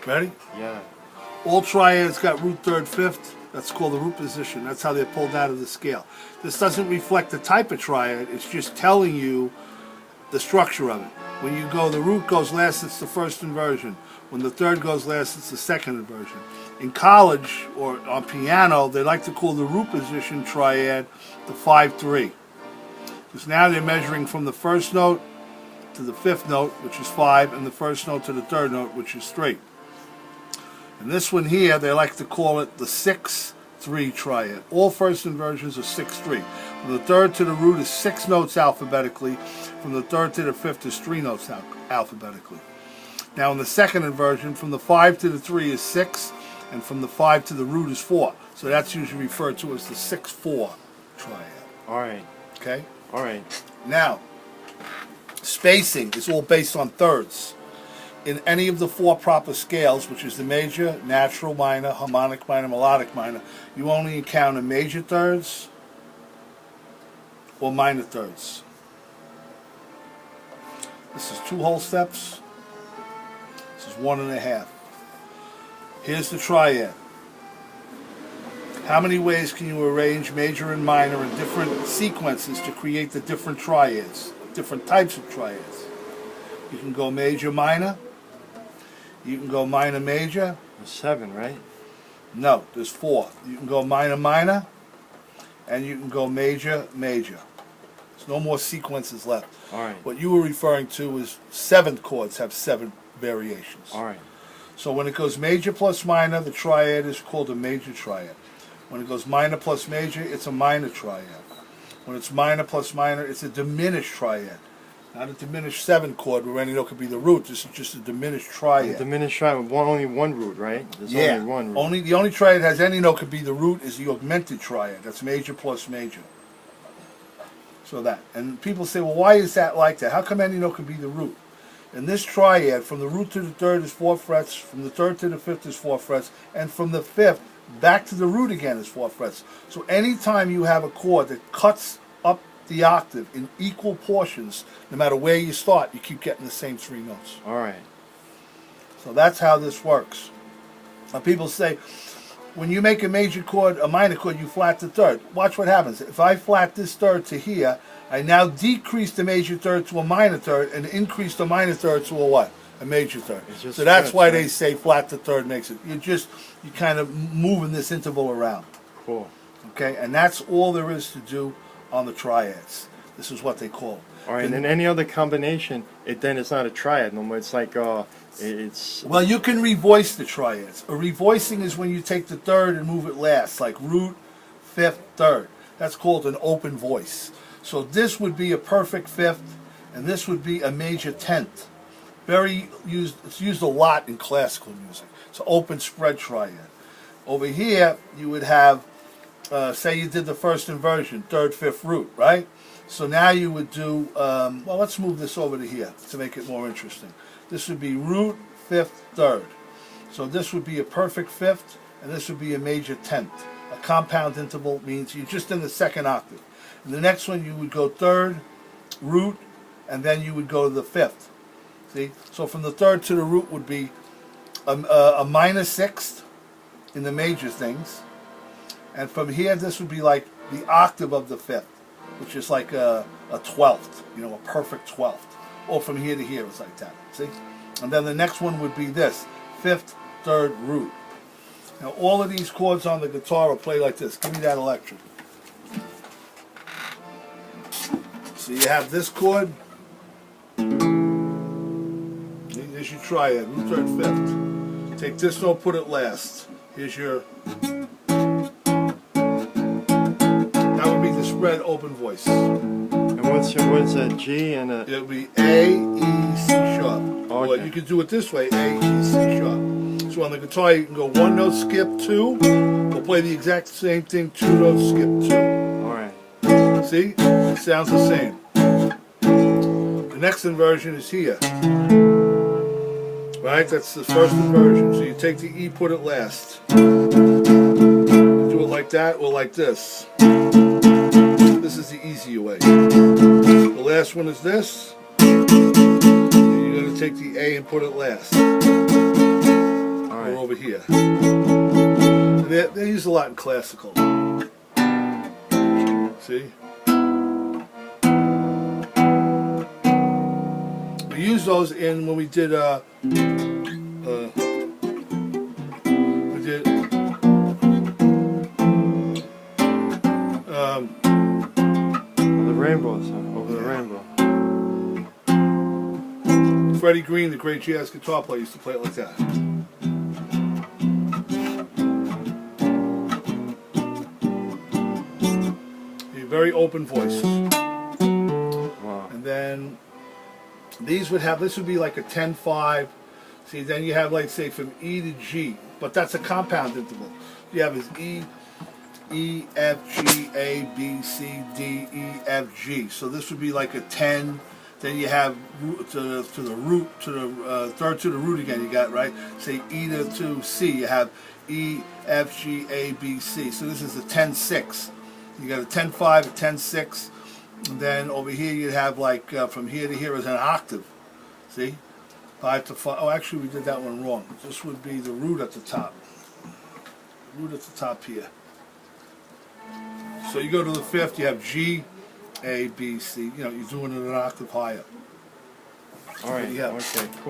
Ready? Yeah. All triads got root third fifth. That's called the root position. That's how they're pulled out of the scale. This doesn't reflect the type of triad. It's just telling you the structure of it. When you go, the root goes last, it's the first inversion. When the third goes last, it's the second inversion. In college or on piano, they like to call the root position triad the 5-3. Because now they're measuring from the first note to the fifth note, which is 5, and the first note to the third note, which is 3. And this one here, they like to call it the 6-3 triad. All first inversions are 6-3. From the third to the root is 6 notes alphabetically. From the third to the fifth is 3 notes alphabetically. Now in the second inversion, from the 5 to the 3 is 6, and from the 5 to the root is 4. So that's usually referred to as the 6-4 triad. All right. Okay? All right. Now, spacing is all based on thirds. In any of the 4 proper scales, which is the major, natural minor, harmonic minor, melodic minor, you only encounter major thirds or minor thirds. This is 2 whole steps. This is 1 1/2. Here's the triad. How many ways can you arrange major and minor in different sequences to create the different triads, different types of triads? You can go major minor. You can go minor major. There's 7, right? No, there's 4. You can go minor minor, and you can go major major. There's no more sequences left. All right. What you were referring to is 7th chords have 7 variations. All right. So when it goes major plus minor, the triad is called a major triad. When it goes minor plus major, it's a minor triad. When it's minor plus minor, it's a diminished triad. Not a diminished 7 chord where any note could be the root. This is just a diminished triad. Diminished triad, only one root, right? There's only one root. The only triad that has any note could be the root is the augmented triad. That's major plus major. So that. And people say, well, why is that like that? How come any note could be the root? In this triad, from the root to the third is 4 frets, from the third to the fifth is 4 frets, and from the fifth back to the root again is 4 frets. So anytime you have a chord that cuts up the octave in equal portions, no matter where you start, you keep getting the same 3 notes. All right. So that's how this works. Now people say, when you make a major chord, a minor chord, you flat the third. Watch what happens. If I flat this third to here, I now decrease the major third to a minor third and increase the minor third to a what? A major third. So that's why they say flat the third makes it. You're kind of moving this interval around. Cool. Okay, and that's all there is to do on the triads. This is what they call it. All right, and then any other combination, then it's not a triad no more. It's like it's. Well, you can revoice the triads. A revoicing is when you take the third and move it last, like root, fifth, third. That's called an open voice. So this would be a perfect fifth, and this would be a major 10th. It's used a lot in classical music. It's an open spread triad. Over here, you would have, say you did the first inversion, third, fifth root, right? So now you would do, well, let's move this over to here to make it more interesting. This would be root, fifth, third. So this would be a perfect fifth, and this would be a major 10th. A compound interval means you're just in the second octave. And the next one, you would go third, root, and then you would go to the fifth. See? So from the third to the root would be a minor 6th in the major things. And from here, this would be like the octave of the fifth, which is like a 12th, a perfect 12th. Or from here to here, it's like that. See? And then the next one would be this, fifth, third, root. Now all of these chords on the guitar will play like this. Give me that electric. So you have this chord. Here's your triad, root, third, fifth. Take this note, put it last. Here's your. That would be the spread open voice. And what's a G and a? It would be A, E, C sharp. Okay. Or you could do it this way, A, E, C sharp. So on the guitar, you can go 1 note, skip 2. We'll play the exact same thing, 2 notes, skip 2. All right. See? It sounds the same. The next inversion is here. Right? That's the first inversion. So you take the E, put it last. Do it like that or like this. This is the easier way. The last one is this. And you're going to take the A and put it last. or right. over here. They're used a lot in classical. See? We use those in when we did The rainbow song, over the rainbow. Freddie Green, the great jazz guitar player, used to play it like that. A very open voice. Wow. And then these would have, this would be like a 10-5. See, then you have, like, say, from E to G, but that's a compound interval. You have is E, F, G, A, B, C, D, E, F, G. So this would be like a 10. Then you have to the root, to the third to the root again. You got, right? Say E to C. You have E, F, G, A, B, C. So this is a 10-6. You got a 10-5, a 10-6. And then over here you have like from here to here is an octave. See? 5 to 5. Oh, actually we did that one wrong. This would be the root at the top. Root at the top here. So you go to the fifth, you have G, A, B, C. You know, you're doing it an octave higher. All right. Yeah. Okay. Cool.